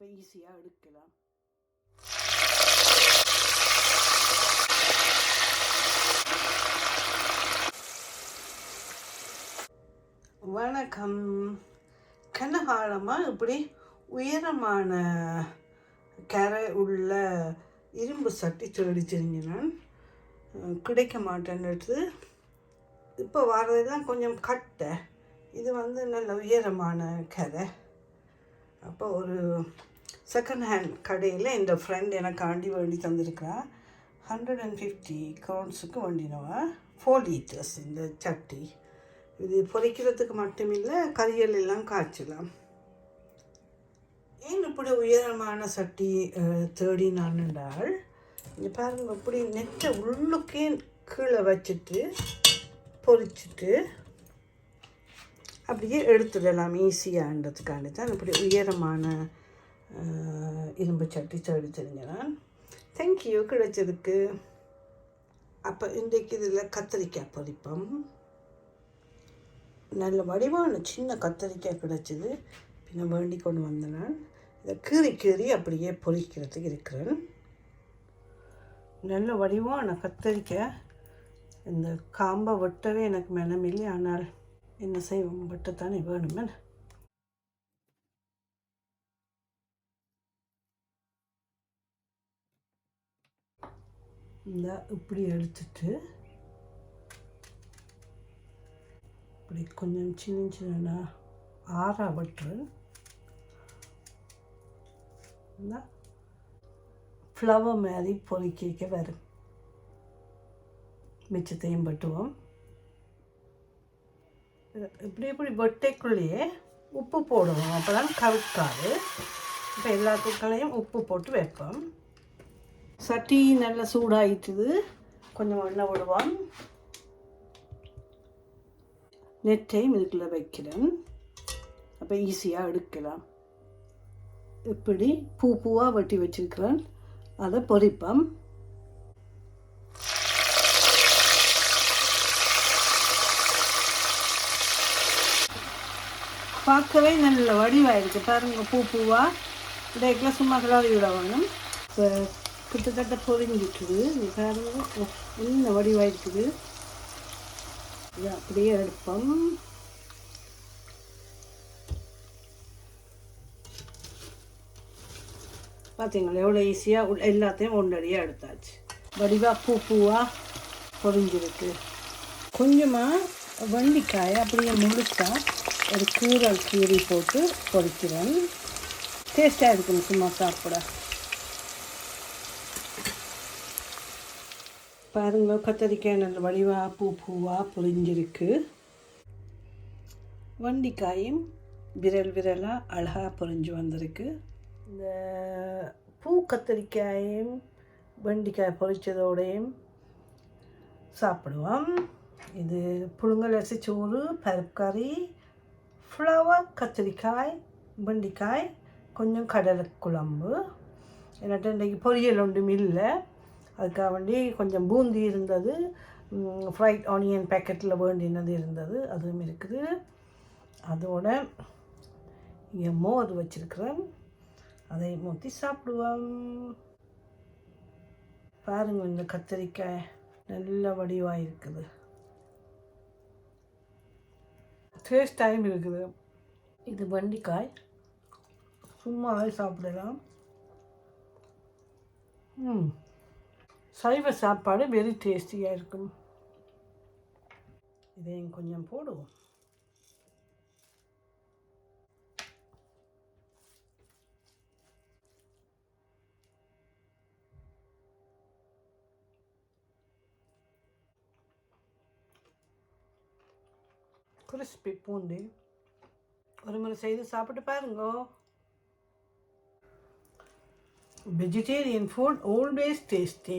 அப்போ ஈஸியாக எடுக்கலாம். வணக்கம். கனகாலமாக இப்படி உயரமான கரை உள்ள இரும்பு சட்டி தேடி தெரிஞ்சினான், கிடைக்க மாட்டேன்னுட்டு. இப்போ வர்றதுதான் கொஞ்சம் கட்டை. இது நல்ல உயரமான கரை. அப்போ ஒரு செகண்ட் ஹேண்ட் கடையில் இந்த ஃப்ரெண்ட் எனக்காண்டி வேண்டி தந்திருக்கிறா. 150 crowns வேண்டினவா. 4 liters இந்த சட்டி. இது பொரிக்கிறதுக்கு மட்டுமில்லை, கறிகள் எல்லாம் காய்ச்சலாம். ஏன் இப்படி உயரமான சட்டி தேடி நான் என்றால், இங்கே பாருங்கள், இப்படி நெட்டை உள்ளுக்கே கீழே வச்சுட்டு பொரிச்சிட்டு அப்படியே எடுத்துடலாம் ஈஸியாகிறதுக்காண்டி தான் இப்படி உயரமான இரும்பு சட்டி தேடி தெரிஞ்சினான். தேங்க்யூ கிடைச்சதுக்கு. அப்போ இன்றைக்கு இதில் கத்திரிக்காய் பொரிப்போம். நல்ல வடிவான சின்ன கத்திரிக்காய் கிடச்சிது. பின்ன வேண்டி கொண்டு வந்தேன். நான் இதை கீறி அப்படியே பொரிக்கிறதுக்கு இருக்கிறேன். நல்ல வடிவான கத்திரிக்காய். இந்த காம்பை வெட்டவே எனக்கு மெனமில்லை. ஆனால் என்ன செய்வோம், வெட்டத்தானே வேணுமே. இந்த இப்படி எடுத்துட்டு இப்படி கொஞ்சம் சின்ன ஆறா வெட்டுறேன். இந்த ஃப்ளவர் மாதிரி பொறிக்க வரும். மிச்சத்தையும் வெட்டுவோம். இப்படி வெட்டைக்குள்ளேயே உப்பு போடுவோம், அப்போ தான் கவுக்காது. இப்போ எல்லாத்துக்களையும் உப்பு போட்டு வைப்போம். சட்டி நல்லா சூடாகிட்டுது. கொஞ்சம் எண்ணெய் விடுவோம். நெட்டையும் இதுக்குள்ளே வைக்கிறேன். அப்போ ஈஸியாக எடுக்கலாம். இப்படி பூவாக வெட்டி வச்சுருக்கிறேன். அதை பொரிப்போம். பார்க்கவே நல்ல வடிவாயிருக்கு. பாருங்கள், பூவாக இடைக்கெல்லாம் சும்மா கிளறி விட வேணும். இப்போ கிட்டத்தட்ட பொரிஞ்சிட்டுது. பாருங்கள், என்ன வடிவாயிருக்குது. இது அப்படியே எடுப்போம். பார்த்தீங்களா எவ்வளோ ஈஸியாக எல்லாத்தையும் ஒன்றடியாக எடுத்தாச்சு. வடிவாக பூவாக பொரிஞ்சிருக்கு. கொஞ்சமாக வெண்டிக்காயை அப்படியே முழுசாக ஒரு கீறி போட்டு பொரிக்கிறேன். டேஸ்ட்டாக இருக்கும் சும்மா சாப்பிட. பாருங்க, கத்தரிக்காய் நல்ல வடிவாக பூவாக பொரிஞ்சிருக்கு. வெண்டிக்காயும் விரலாக அழகாக பொரிஞ்சு வந்திருக்கு. இந்த கத்தரிக்காயும் வெண்டிக்காய் பொரிச்சதோடையும் சாப்பிடுவோம். இது புழுங்கல் அரிசி சோறு, பருப்பு கறி, ஃப்ளவர், கத்திரிக்காய், வெண்டிக்காய், கொஞ்சம் கடலை குழம்பு. என்கிட்ட இன்றைக்கி பொரியல் ஒன்றும் இல்லை. அதுக்காக வேண்டி கொஞ்சம் பூந்தி இருந்தது. ஃப்ரைட் ஆனியன் பேக்கெட்டில் வேண்டினது இருந்தது, அதுவும் இருக்குது. அதோட இங்கே மோர் வச்சுருக்கிறேன். அதை ஊற்றி சாப்பிடுவோம். பாருங்கள், இந்த கத்திரிக்காய் நல்ல வடிவாக இருக்குது. டேஸ்டாகவும் இருக்குது. இது வெண்டிக்காய் சும்மாவே சாப்பிடலாம். சைவ சாப்பாடு வெரி டேஸ்டியாக இருக்கும். இதையும் கொஞ்சம் போடுவோம். கிறிஸ்பி பூண்டு ஒரு முறை செய்து சாப்பிட்டு பாருங்க. Vegetarian food always tasty.